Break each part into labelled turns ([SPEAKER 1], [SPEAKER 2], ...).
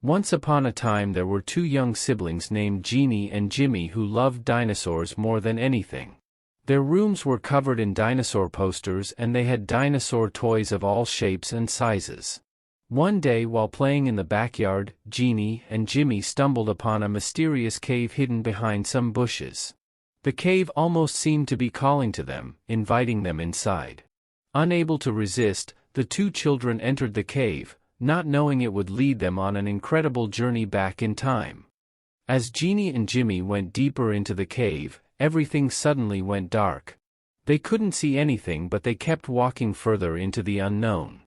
[SPEAKER 1] Once upon a time there were two young siblings named Jeanie and Jimmy who loved dinosaurs more than anything. Their rooms were covered in dinosaur posters and they had dinosaur toys of all shapes and sizes. One day while playing in the backyard, Jeanie and Jimmy stumbled upon a mysterious cave hidden behind some bushes. The cave almost seemed to be calling to them, inviting them inside. Unable to resist, the two children entered the cave, not knowing it would lead them on an incredible journey back in time. As Jeanie and Jimmy went deeper into the cave, everything suddenly went dark. They couldn't see anything but they kept walking further into the unknown.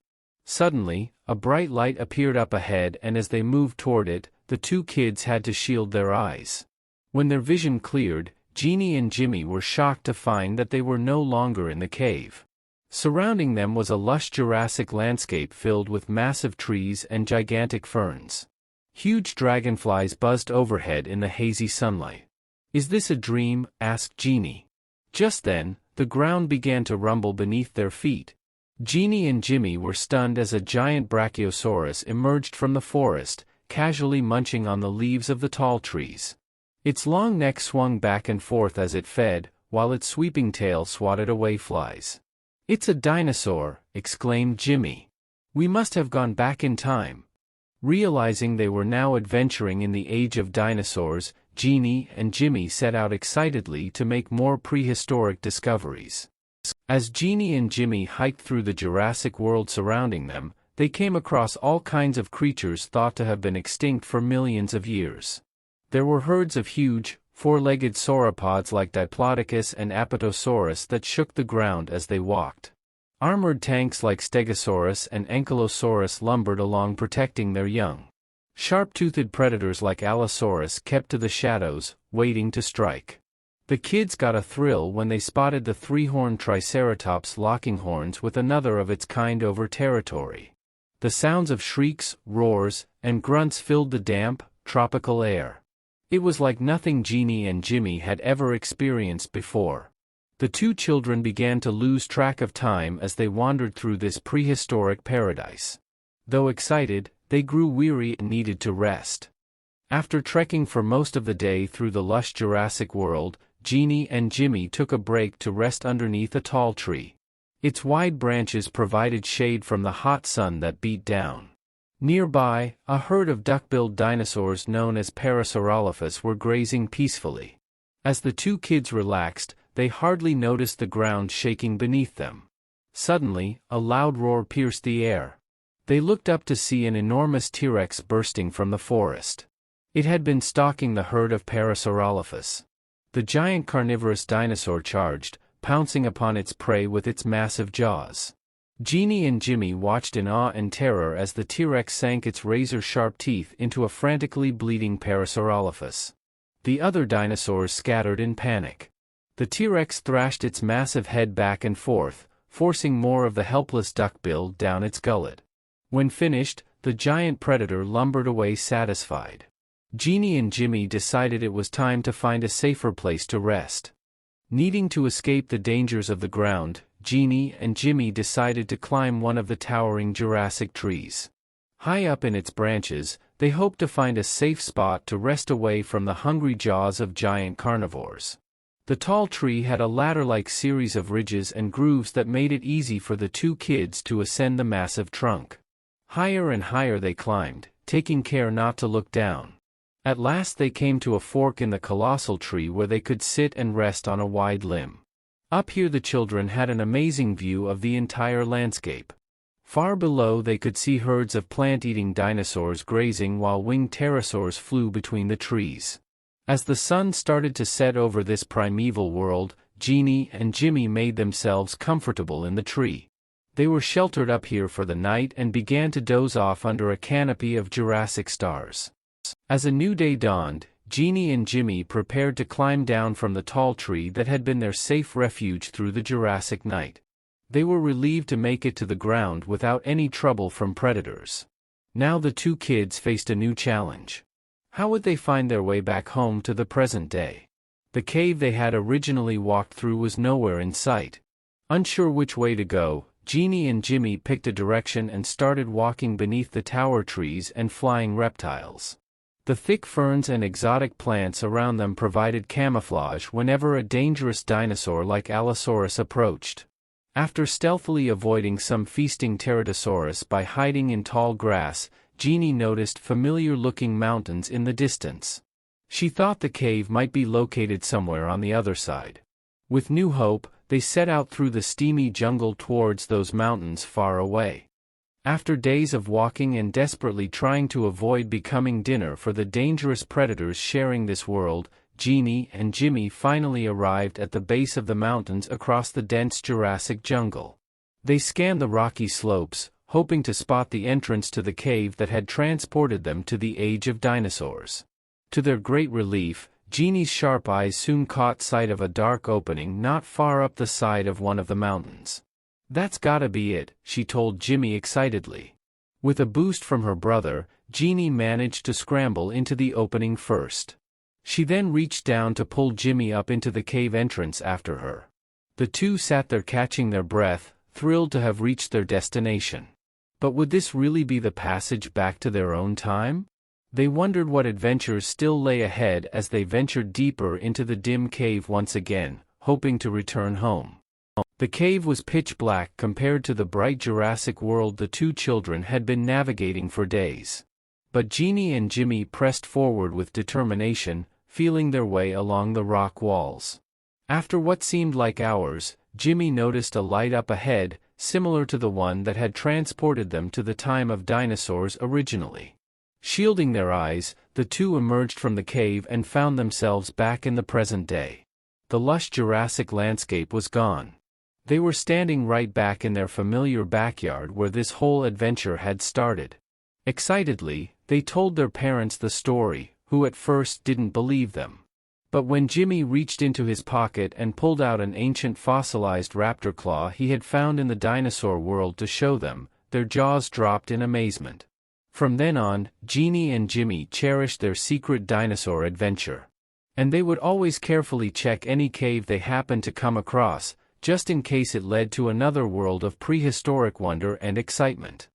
[SPEAKER 1] Suddenly, a bright light appeared up ahead and as they moved toward it, the two kids had to shield their eyes. When their vision cleared, Jeanie and Jimmy were shocked to find that they were no longer in the cave. Surrounding them was a lush Jurassic landscape filled with massive trees and gigantic ferns. Huge dragonflies buzzed overhead in the hazy sunlight. "Is this a dream?" asked Jeanie. Just then, the ground began to rumble beneath their feet. Jeanie and Jimmy were stunned as a giant Brachiosaurus emerged from the forest, casually munching on the leaves of the tall trees. Its long neck swung back and forth as it fed, while its sweeping tail swatted away flies. "It's a dinosaur," exclaimed Jimmy. "We must have gone back in time." Realizing they were now adventuring in the age of dinosaurs, Jeanie and Jimmy set out excitedly to make more prehistoric discoveries. As Jeanie and Jimmy hiked through the Jurassic world surrounding them, they came across all kinds of creatures thought to have been extinct for millions of years. There were herds of huge, four-legged sauropods like Diplodocus and Apatosaurus that shook the ground as they walked. Armored tanks like Stegosaurus and Ankylosaurus lumbered along protecting their young. Sharp-toothed predators like Allosaurus kept to the shadows, waiting to strike. The kids got a thrill when they spotted the three-horned Triceratops locking horns with another of its kind over territory. The sounds of shrieks, roars, and grunts filled the damp, tropical air. It was like nothing Jeanie and Jimmy had ever experienced before. The two children began to lose track of time as they wandered through this prehistoric paradise. Though excited, they grew weary and needed to rest. After trekking for most of the day through the lush Jurassic world, Jeanie and Jimmy took a break to rest underneath a tall tree. Its wide branches provided shade from the hot sun that beat down. Nearby, a herd of duck-billed dinosaurs known as Parasaurolophus were grazing peacefully. As the two kids relaxed, they hardly noticed the ground shaking beneath them. Suddenly, a loud roar pierced the air. They looked up to see an enormous T-Rex bursting from the forest. It had been stalking the herd of Parasaurolophus. The giant carnivorous dinosaur charged, pouncing upon its prey with its massive jaws. Jeanie and Jimmy watched in awe and terror as the T-Rex sank its razor-sharp teeth into a frantically bleeding Parasaurolophus. The other dinosaurs scattered in panic. The T-Rex thrashed its massive head back and forth, forcing more of the helpless duckbill down its gullet. When finished, the giant predator lumbered away satisfied. Jeanie and Jimmy decided it was time to find a safer place to rest. Needing to escape the dangers of the ground, Jeanie and Jimmy decided to climb one of the towering Jurassic trees. High up in its branches, they hoped to find a safe spot to rest away from the hungry jaws of giant carnivores. The tall tree had a ladder-like series of ridges and grooves that made it easy for the two kids to ascend the massive trunk. Higher and higher they climbed, taking care not to look down. At last they came to a fork in the colossal tree where they could sit and rest on a wide limb. Up here the children had an amazing view of the entire landscape. Far below they could see herds of plant-eating dinosaurs grazing while winged pterosaurs flew between the trees. As the sun started to set over this primeval world, Jeanie and Jimmy made themselves comfortable in the tree. They were sheltered up here for the night and began to doze off under a canopy of Jurassic stars. As a new day dawned, Jeanie and Jimmy prepared to climb down from the tall tree that had been their safe refuge through the Jurassic night. They were relieved to make it to the ground without any trouble from predators. Now the two kids faced a new challenge. How would they find their way back home to the present day? The cave they had originally walked through was nowhere in sight. Unsure which way to go, Jeanie and Jimmy picked a direction and started walking beneath the tower trees and flying reptiles. The thick ferns and exotic plants around them provided camouflage whenever a dangerous dinosaur like Allosaurus approached. After stealthily avoiding some feasting Pterodosaurus by hiding in tall grass, Jeanie noticed familiar-looking mountains in the distance. She thought the cave might be located somewhere on the other side. With new hope, they set out through the steamy jungle towards those mountains far away. After days of walking and desperately trying to avoid becoming dinner for the dangerous predators sharing this world, Jeanie and Jimmy finally arrived at the base of the mountains across the dense Jurassic jungle. They scanned the rocky slopes, hoping to spot the entrance to the cave that had transported them to the age of dinosaurs. To their great relief, Jeanie's sharp eyes soon caught sight of a dark opening not far up the side of one of the mountains. "That's gotta be it," she told Jimmy excitedly. With a boost from her brother, Jeanie managed to scramble into the opening first. She then reached down to pull Jimmy up into the cave entrance after her. The two sat there catching their breath, thrilled to have reached their destination. But would this really be the passage back to their own time? They wondered what adventures still lay ahead as they ventured deeper into the dim cave once again, hoping to return home. The cave was pitch black compared to the bright Jurassic world the two children had been navigating for days. But Jeanie and Jimmy pressed forward with determination, feeling their way along the rock walls. After what seemed like hours, Jimmy noticed a light up ahead, similar to the one that had transported them to the time of dinosaurs originally. Shielding their eyes, the two emerged from the cave and found themselves back in the present day. The lush Jurassic landscape was gone. They were standing right back in their familiar backyard where this whole adventure had started. Excitedly, they told their parents the story, who at first didn't believe them. But when Jimmy reached into his pocket and pulled out an ancient fossilized raptor claw he had found in the dinosaur world to show them, their jaws dropped in amazement. From then on, Jeanie and Jimmy cherished their secret dinosaur adventure. And they would always carefully check any cave they happened to come across, just in case it led to another world of prehistoric wonder and excitement.